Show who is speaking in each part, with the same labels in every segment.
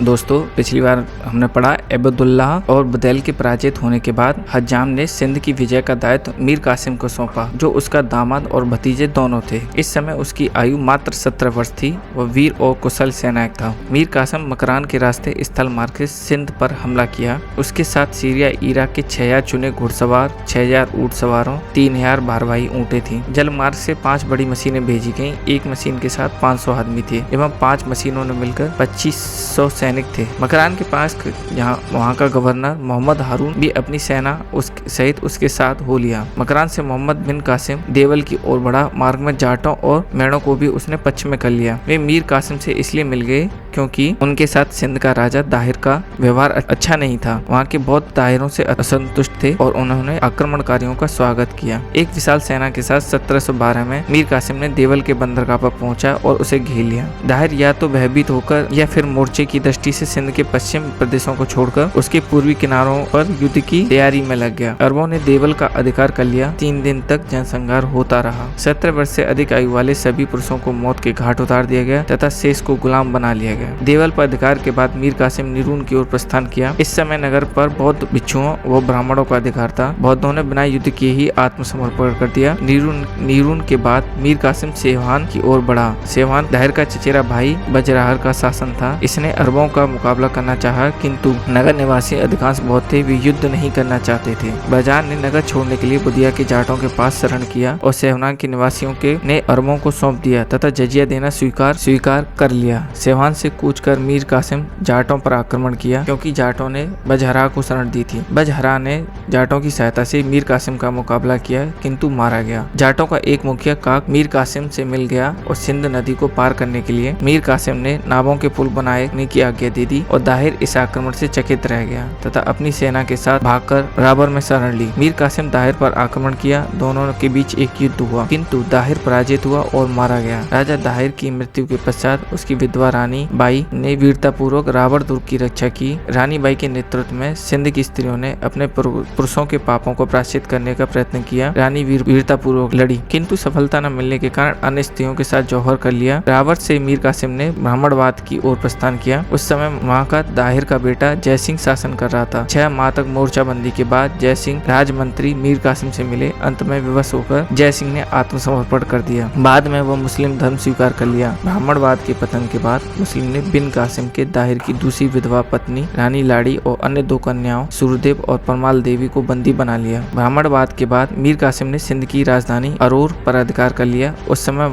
Speaker 1: दोस्तों, पिछली बार हमने पढ़ा अब्दुल्लाह और बदैल के पराजित होने के बाद हज्जाम ने सिंध की विजय का दायित्व मीर कासिम को सौंपा, जो उसका दामाद और भतीजे दोनों थे। इस समय उसकी आयु मात्र 17 वर्ष थी। वह वीर और कुशल सेनायक था। मीर कासिम मकरान के रास्ते स्थल मार्ग से सिंध पर हमला किया। उसके साथ सीरिया इराक के 6000 चुने घुड़सवार, 6000 ऊँट सवारों, 3000 भारवाही ऊँटें थी। जल मार्ग से 5 बड़ी मशीनें भेजी गयी। एक मशीन के साथ 500 आदमी थे एवं 5 मशीनों ने मिलकर 2500 सैनिक थे। मकरान के पास वहाँ का गवर्नर मोहम्मद हारून भी अपनी सेना सहित उसके साथ हो लिया। मकरान से मोहम्मद बिन कासिम देवल की ओर बढ़ा। मार्ग में जाटों और मेड़ों को भी उसने पक्ष में कर लिया। वे मीर कासिम से इसलिए मिल गए क्योंकि उनके साथ सिंध का राजा दाहिर का व्यवहार अच्छा नहीं था। वहाँ के बौद्ध दाहिरों से असंतुष्ट थे और उन्होंने आक्रमणकारियों का स्वागत किया। एक विशाल सेना के साथ 1712 में मीर कासिम ने देवल के बंदरगाह पर पहुंचा और उसे घेर लिया। दाहिर या तो भयभीत होकर या फिर मोर्चे की दृष्टि से सिंध के पश्चिम प्रदेशों को छोड़कर उसके पूर्वी किनारों पर युद्ध की तैयारी में लग गया। अरबों ने देवल का अधिकार कर लिया। 3 दिन तक जनसंहार होता रहा। 17 वर्ष से अधिक आयु वाले सभी पुरुषों को मौत के घाट उतार दिया गया तथा शेष को गुलाम बना लिया गया। देवल पर अधिकार के बाद मीर कासिम नीरून की ओर प्रस्थान किया। इस समय नगर पर बौद्ध भिक्षुओं व ब्राह्मणों का अधिकार था। बौद्धों ने बिना युद्ध किए ही आत्मसमर्पण कर दिया। नीरून के बाद मीर कासिम सेवान की ओर बढ़ा। सेवान दाहिर का चचेरा भाई बजराहर का शासन था। इसने अरबों का मुकाबला करना चाहा, किंतु नगर निवासी अधिकांश बौद्ध थे। वे युद्ध नहीं करना चाहते थे। बाजार ने नगर छोड़ने के लिए बुदिया के जाटों के पास शरण किया और सेवान के निवासियों ने अरबों को सौंप दिया तथा जजिया देना स्वीकार कर लिया। सेवान से कूच कर मीर कासिम जाटों पर आक्रमण किया, क्योंकि जाटों ने बजहरा को शरण दी थी। बजहरा ने जाटों की सहायता से मीर कासिम का मुकाबला किया, किंतु मारा गया। जाटों का एक मुखिया काक मीर कासिम से मिल गया और सिंध नदी को पार करने के लिए मीर कासिम ने नावों के पुल बनाने की आज्ञा दे दी और दाहिर इस आक्रमण से चकित रह गया तथा अपनी सेना के साथ भागकर राबर में शरण ली। मीर कासिम दाहिर पर आक्रमण किया। दोनों के बीच एक युद्ध हुआ, किंतु दाहिर पराजित हुआ और मारा गया। राजा दाहिर की मृत्यु के पश्चात उसकी विधवा रानी बाई ने वीरतापूर्वक रावण दुर्ग की रक्षा की। रानी बाई के नेतृत्व में सिंध की स्त्रियों ने अपने पुरुषों के पापों को प्रायश्चित करने का प्रयत्न किया। रानी वीरतापूर्वक लड़ी, किंतु सफलता न मिलने के कारण अन्य स्त्रियों के साथ जौहर कर लिया। रावण से मीर कासिम ने ब्राह्मणवाद की ओर प्रस्थान किया। उस समय वहाँ का दाहिर का बेटा जय सिंह शासन कर रहा था। 6 माह तक मोर्चाबंदी के बाद जय सिंह राजमंत्री मीर कासिम से मिले। अंत में विवश होकर जय सिंह ने आत्मसमर्पण कर दिया। बाद में वह मुस्लिम धर्म स्वीकार कर लिया। ब्राह्मणवाद के पतन के बाद मुस्लिम ने बिन कासिम के दाहिर की दूसरी विधवा पत्नी रानी लाड़ी और अन्य 2 कन्याओं सूरदेव और परमाल देवी को बंदी बना लिया। ब्राह्मणवाद के बाद मीर कासिम ने सिंध की राजधानी अरोर पर अधिकार कर लिया। उस समय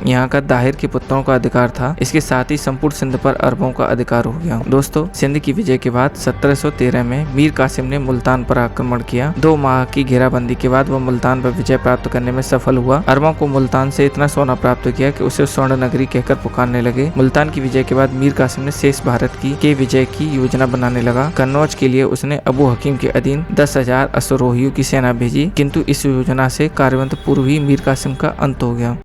Speaker 1: यहाँ का दाहिर के पुत्रों का अधिकार था। इसके साथ ही संपूर्ण सिंध पर अरबों का अधिकार हो गया। दोस्तों, सिंध की विजय के बाद 1713 में मीर कासिम ने मुल्तान पर आक्रमण किया। 2 माह की घेराबंदी के बाद वह मुल्तान पर विजय प्राप्त करने में सफल हुआ। अरबों को मुल्तान से इतना सोना प्राप्त किया कि उसे स्वर्ण नगरी कहकर पुकारने लगे। मुल्तान की विजय के बाद मीर कासिम ने शेष भारत के विजय की योजना बनाने लगा। कन्नौज के लिए उसने अबू हकीम के अधीन 10,000 अश्वरोहियों की सेना भेजी, किंतु इस योजना से कार्यवंत पूर्व ही मीर कासिम का अंत हो गया।